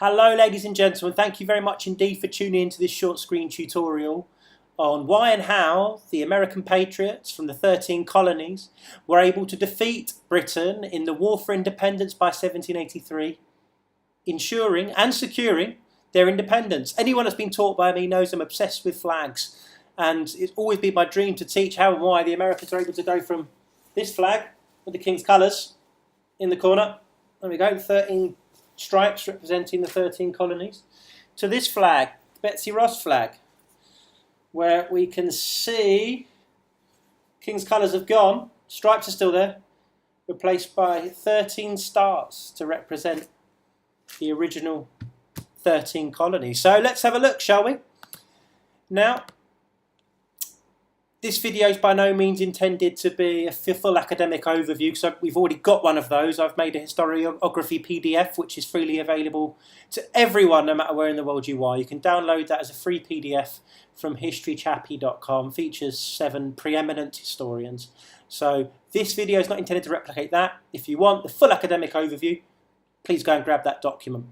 Hello ladies and gentlemen, thank you very much indeed for tuning into this short screen tutorial on why and how the American patriots from the 13 colonies were able to defeat Britain in the War for Independence by 1783, ensuring and securing their independence. Anyone that's been taught by me knows I'm obsessed with flags, and it's always been my dream to teach how and why the Americans are able to go from this flag with the King's colours in the corner, there we go, 13 stripes representing the 13 colonies, to this flag, the Betsy Ross flag, where we can see King's colours have gone, stripes are still there, replaced by 13 stars to represent the original 13 colonies. So let's have a look, shall we? Now, this video is by no means intended to be a full academic overview, so we've already got one of those. I've made a historiography PDF, which is freely available to everyone, no matter where in the world you are. You can download that as a free PDF from historychappy.com. Features 7 preeminent historians. So this video is not intended to replicate that. If you want the full academic overview, please go and grab that document.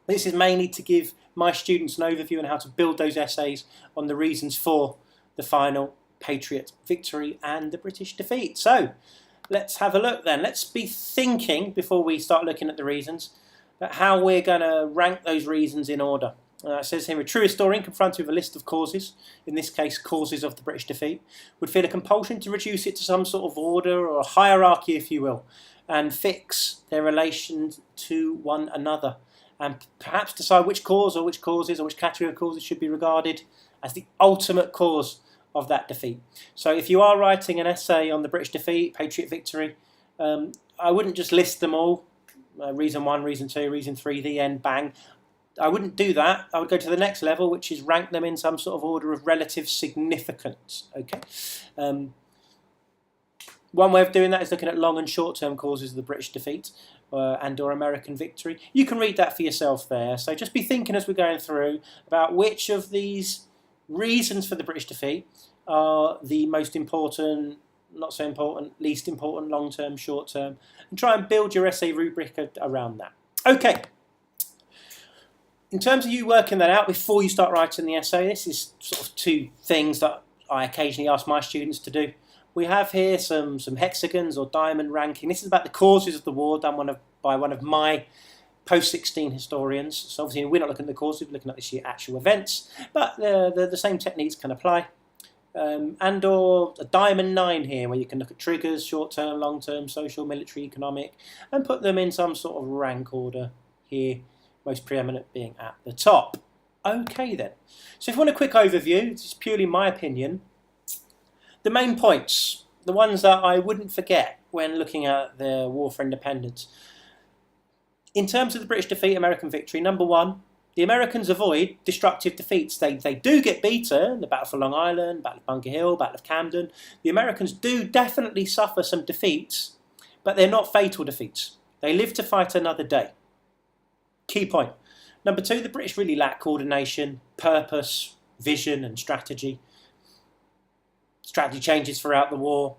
This is mainly to give my students an overview on how to build those essays on the reasons for the final Patriot victory and the British defeat. So let's have a look then. Let's be thinking, before we start looking at the reasons, about how we're going to rank those reasons in order. It says here, a true historian confronted with a list of causes, in this case causes of the British defeat, would feel a compulsion to reduce it to some sort of order or a hierarchy, if you will, and fix their relations to one another, and perhaps decide which cause or which causes or which category of causes should be regarded as the ultimate cause of that defeat. So if you are writing an essay on the British defeat, Patriot victory, I wouldn't just list them all, reason 1, reason 2, reason 3, the end, bang. I wouldn't do that. I would go to the next level, which is rank them in some sort of order of relative significance. Okay. One way of doing that is looking at long and short-term causes of the British defeat and or American victory. You can read that for yourself there. So just be thinking as we're going through about which of these reasons for the British defeat are the most important, not so important, least important, long-term, short-term, and try and build your essay rubric around that. Okay. In terms of you working that out before you start writing the essay, this is sort of 2 things that I occasionally ask my students to do. We have here some hexagons or diamond ranking. This is about the causes of the war done by one of my post-16 historians. So obviously we're not looking at the causes, we're looking at the actual events, but the same techniques can apply. And or a diamond 9 here, where you can look at triggers, short-term, long-term, social, military, economic, and put them in some sort of rank order here, most preeminent being at the top. Okay then. So if you want a quick overview, this is purely my opinion. The main points, the ones that I wouldn't forget when looking at the War for Independence. In terms of the British defeat, American victory, number 1, the Americans avoid destructive defeats. They do get beaten, the Battle for Long Island, Battle of Bunker Hill, Battle of Camden. The Americans do definitely suffer some defeats, but they're not fatal defeats. They live to fight another day. Key point. Number 2, the British really lack coordination, purpose, vision and strategy. Strategy changes throughout the war.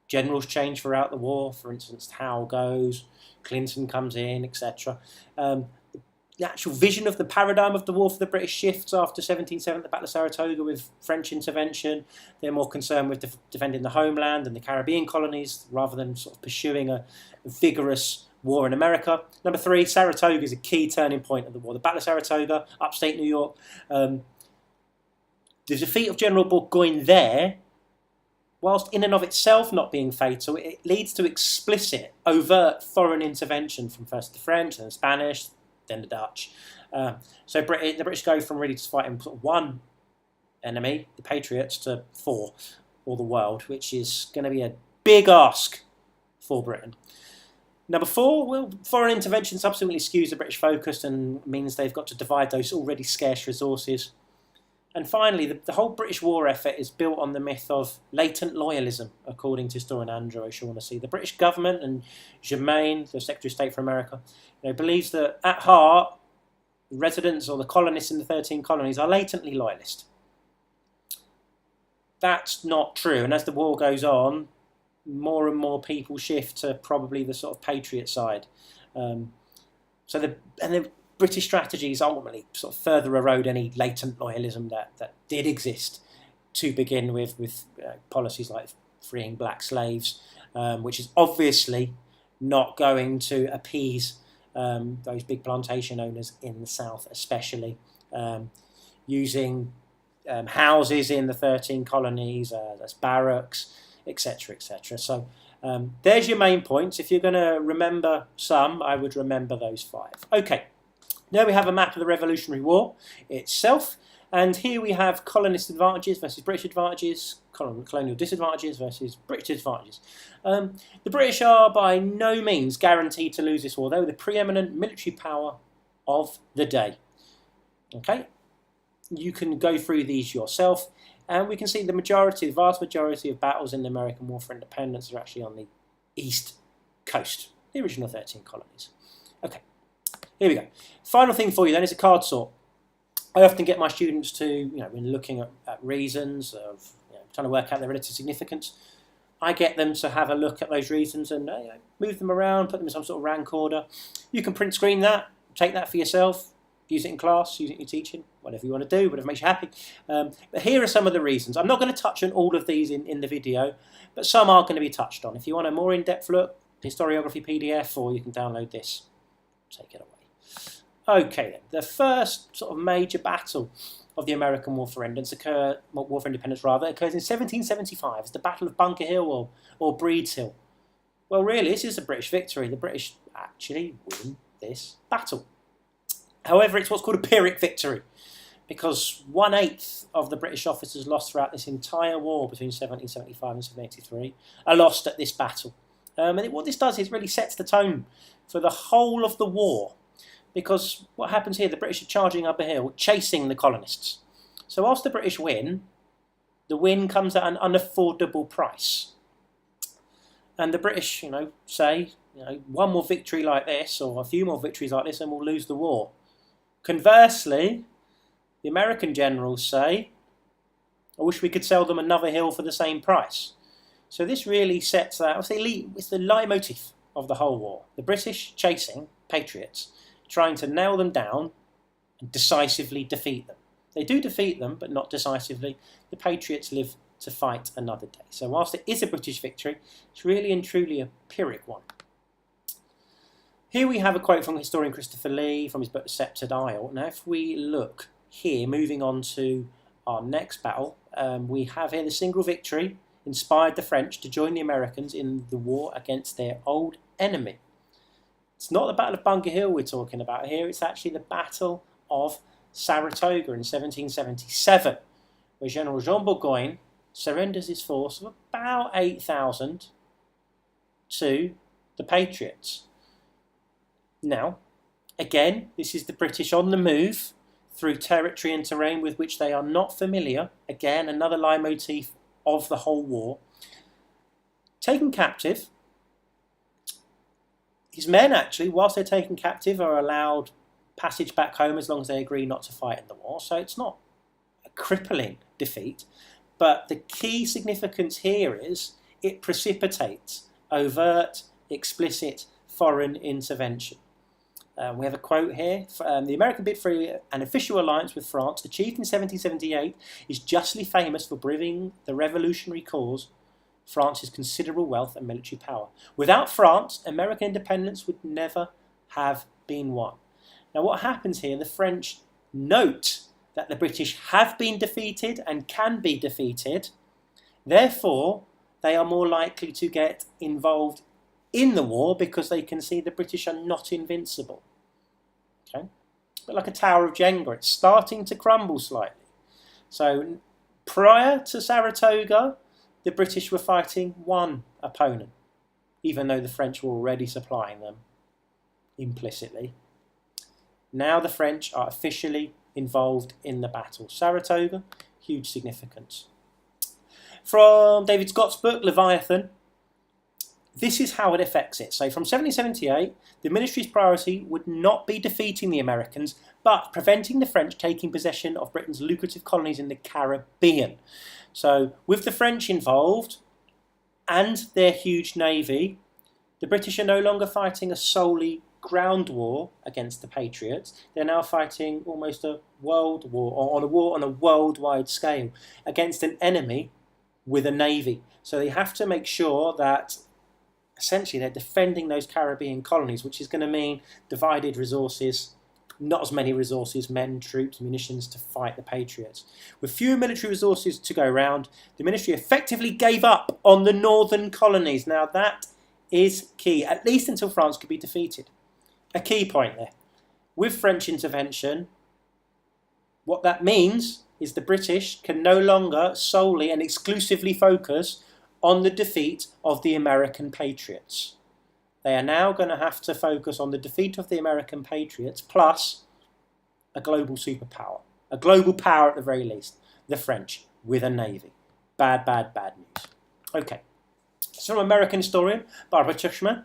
Generals change throughout the war. For instance, Howe goes, Clinton comes in, etc. The actual vision of the paradigm of the war for the British shifts after 1770, the Battle of Saratoga, with French intervention. They're more concerned with defending the homeland and the Caribbean colonies rather than sort of pursuing a vigorous war in America. Number 3, Saratoga is a key turning point of the war. The Battle of Saratoga, upstate New York. The defeat of General Burgoyne there, whilst in and of itself not being fatal, it leads to explicit, overt foreign intervention from first the French, then the Spanish, then the Dutch. So the British go from really just fighting sort of one enemy, the Patriots, to 4, or the world, which is going to be a big ask for Britain. Number 4, well, foreign intervention subsequently skews the British focus and means they've got to divide those already scarce resources. And finally, the whole British war effort is built on the myth of latent loyalism, according to historian Andrew O'Shaughnessy. The British government and Germain, the Secretary of State for America, believes that at heart, the residents or the colonists in the 13 colonies are latently loyalist. That's not true, and as the war goes on, more and more people shift to probably the sort of patriot side. So British strategies ultimately sort of further erode any latent loyalism that did exist to begin with policies like freeing black slaves, which is obviously not going to appease those big plantation owners in the South, especially using houses in the 13 colonies as barracks, etc., etc. So there's your main points. If you're going to remember some, I would remember those 5. Okay, now we have a map of the Revolutionary War itself, and here we have colonist advantages versus British advantages, colonial disadvantages versus British advantages. The British are by no means guaranteed to lose this war. They were the preeminent military power of the day. Okay, you can go through these yourself, and we can see the vast majority of battles in the American War for Independence are actually on the east coast, the original 13 colonies. Okay, here we go. Final thing for you then is a card sort. I often get my students to, when looking at reasons of trying to work out their relative significance, I get them to have a look at those reasons and move them around, put them in some sort of rank order. You can print screen that, take that for yourself, use it in class, use it in your teaching, whatever you want to do, whatever makes you happy. But here are some of the reasons. I'm not going to touch on all of these in the video, but some are going to be touched on. If you want a more in-depth look, Historiography PDF, or you can download this. Take it away. Okay then, the first sort of major battle of the American War for Independence occurs in 1775. It's the Battle of Bunker Hill or Breed's Hill. Well, really, this is a British victory. The British actually win this battle. However, it's what's called a Pyrrhic victory, because 1/8 of the British officers lost throughout this entire war between 1775 and 1783 are lost at this battle. And what this does is really sets the tone for the whole of the war. Because what happens here, the British are charging up a hill, chasing the colonists. So whilst the British win, the win comes at an unaffordable price. And the British, say, one more victory like this, or a few more victories like this, and we'll lose the war. Conversely, the American generals say, I wish we could sell them another hill for the same price. So this really sets that, it's the leitmotif of the whole war. The British chasing patriots, trying to nail them down and decisively defeat them. They do defeat them, but not decisively. The Patriots live to fight another day. So whilst it is a British victory, it's really and truly a Pyrrhic one. Here we have a quote from historian Christopher Leigh from his book The Sceptred Isle. Now if we look here, moving on to our next battle, we have here the single victory inspired the French to join the Americans in the war against their old enemy. It's not the Battle of Bunker Hill we're talking about here, it's actually the Battle of Saratoga in 1777, where General Jean Burgoyne surrenders his force of about 8,000 to the Patriots. Now, again, this is the British on the move through territory and terrain with which they are not familiar. Again, another leitmotif of the whole war. Taken captive, his men actually, whilst they're taken captive, are allowed passage back home as long as they agree not to fight in the war. So it's not a crippling defeat. But the key significance here is it precipitates overt, explicit foreign intervention. We have a quote here. The American bid for an official alliance with France, achieved in 1778, is justly famous for bringing the revolutionary cause France's considerable wealth and military power. Without France, American independence would never have been won. Now what happens here, the French note that the British have been defeated and can be defeated, therefore they are more likely to get involved in the war because they can see the British are not invincible. Okay? But like a tower of Jenga, it's starting to crumble slightly. So prior to Saratoga, the British were fighting one opponent, even though the French were already supplying them implicitly. Now the French are officially involved in the battle. Saratoga, huge significance. From David Scott's book, Leviathan, this is how it affects it. So from 1778, the ministry's priority would not be defeating the Americans, but preventing the French taking possession of Britain's lucrative colonies in the Caribbean. So with the French involved and their huge navy, the British are no longer fighting a solely ground war against the Patriots. They're now fighting almost a world war, or a war on a worldwide scale against an enemy with a navy. So they have to make sure that essentially they're defending those Caribbean colonies, which is going to mean divided resources, not as many resources, men, troops, munitions to fight the Patriots. With fewer military resources to go around, the ministry effectively gave up on the northern colonies. Now that is key, at least until France could be defeated. A key point there. With French intervention, what that means is the British can no longer solely and exclusively focus on the defeat of the American Patriots. They are now going to have to focus on the defeat of the American Patriots plus a global superpower. A global power at the very least. The French with a navy. Bad, bad, bad news. Okay. So from American historian Barbara Tuchman,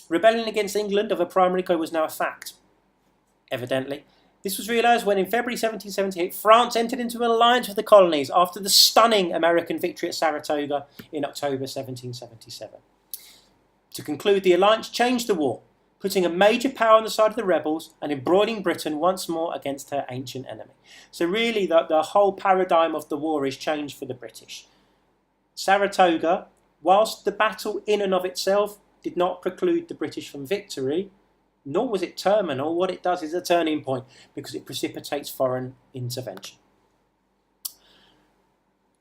rebellion against England of a primary code was now a fact. Evidently. This was realised when in February 1778 France entered into an alliance with the colonies after the stunning American victory at Saratoga in October 1777. To conclude, the alliance changed the war, putting a major power on the side of the rebels and embroidering Britain once more against her ancient enemy. So really the whole paradigm of the war is changed for the British. Saratoga, whilst the battle in and of itself did not preclude the British from victory, nor was it terminal, what it does is a turning point because it precipitates foreign intervention.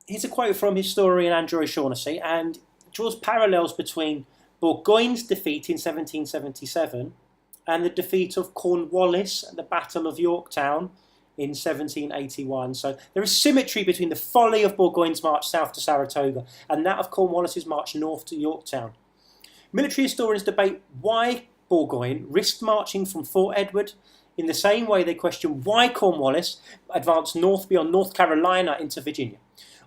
Here's a quote from historian Andrew O'Shaughnessy, and draws parallels between Burgoyne's defeat in 1777 and the defeat of Cornwallis at the Battle of Yorktown in 1781. So there is symmetry between the folly of Burgoyne's march south to Saratoga and that of Cornwallis's march north to Yorktown. Military historians debate why Burgoyne risked marching from Fort Edward. In the same way, they question why Cornwallis advanced north beyond North Carolina into Virginia.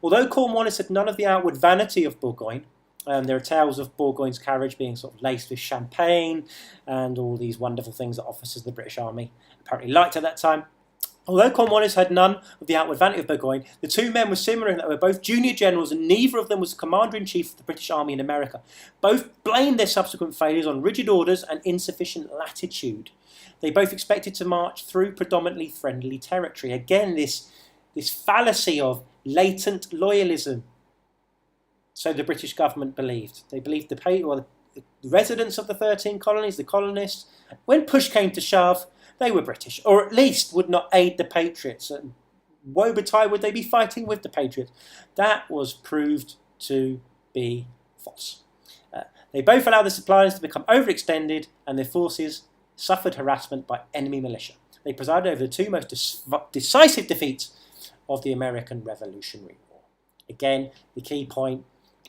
Although Cornwallis had none of the outward vanity of Burgoyne, there are tales of Burgoyne's carriage being sort of laced with champagne and all these wonderful things that officers of the British Army apparently liked at that time. Although Cornwallis had none of the outward vanity of Burgoyne, the two men were similar in that they were both junior generals and neither of them was the commander-in-chief of the British Army in America. Both blamed their subsequent failures on rigid orders and insufficient latitude. They both expected to march through predominantly friendly territory. Again, this fallacy of latent loyalism. So the British government believed. They believed the residents of the 13 colonies, the colonists, when push came to shove, they were British, or at least would not aid the Patriots. And woe betide would they be fighting with the Patriots. That was proved to be false. They both allowed the supplies to become overextended and their forces suffered harassment by enemy militia. They presided over the two most decisive defeats of the American Revolutionary War. Again, the key point,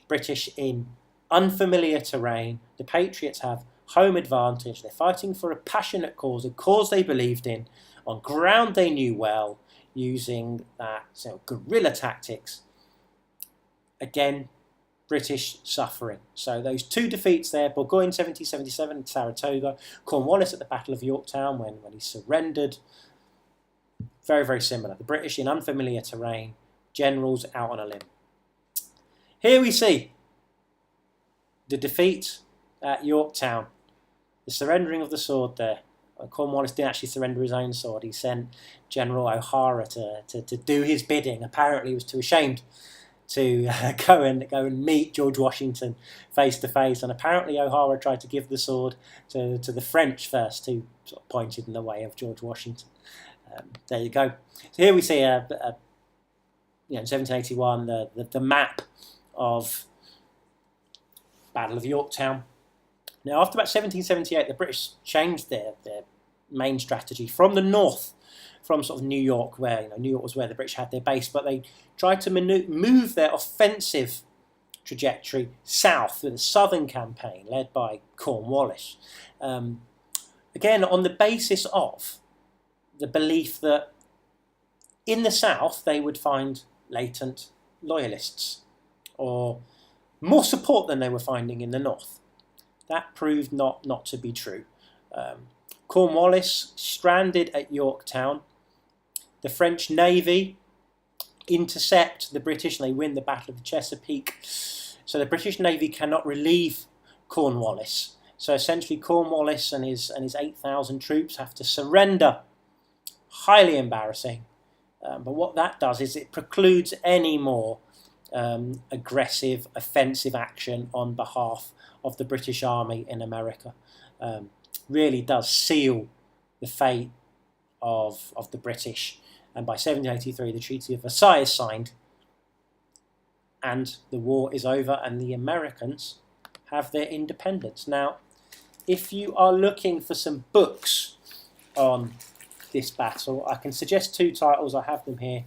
British in unfamiliar terrain. The Patriots have home advantage. They're fighting for a passionate cause, a cause they believed in, on ground they knew well, using that guerrilla tactics. Again, British suffering. So those two defeats there, Burgoyne 1777 at Saratoga, Cornwallis at the Battle of Yorktown when he surrendered. Very, very similar. The British in unfamiliar terrain, generals out on a limb. Here we see the defeat at Yorktown, the surrendering of the sword there. Cornwallis didn't actually surrender his own sword. He sent General O'Hara to do his bidding. Apparently he was too ashamed to go and meet George Washington face to face. And apparently O'Hara tried to give the sword to the French first, who sort of pointed in the way of George Washington. There you go. So here we see in 1781 the map of Battle of Yorktown. Now, after about 1778, the British changed their main strategy from the north, from sort of New York, where New York was where the British had their base, but they tried to move their offensive trajectory south with a southern campaign led by Cornwallis. Again, on the basis of the belief that in the south they would find latent loyalists or more support than they were finding in the north. That proved not to be true. Cornwallis stranded at Yorktown. The French Navy intercept the British and they win the Battle of the Chesapeake. So the British Navy cannot relieve Cornwallis. So essentially Cornwallis and his 8,000 troops have to surrender. Highly embarrassing. But what that does is it precludes any more aggressive, offensive action on behalf of the British Army in America. Really does seal the fate of the British. And by 1783, the Treaty of Versailles is signed, and the war is over, and the Americans have their independence. Now, if you are looking for some books on this battle, I can suggest two titles. I have them here.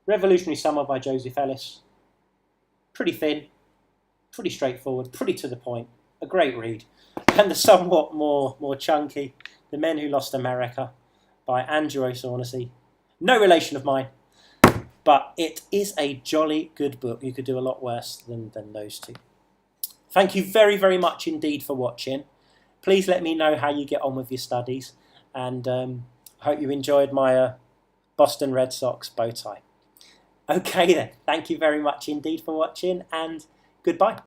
Revolutionary Summer by Joseph Ellis. Pretty thin, pretty straightforward, pretty to the point. A great read. And the somewhat more chunky, The Men Who Lost America by Andrew O'Shaughnessy. No relation of mine, but it is a jolly good book. You could do a lot worse than those two. Thank you very, very much indeed for watching. Please let me know how you get on with your studies, and I hope you enjoyed my Boston Red Sox bow tie. Okay then, thank you very much indeed for watching, and goodbye.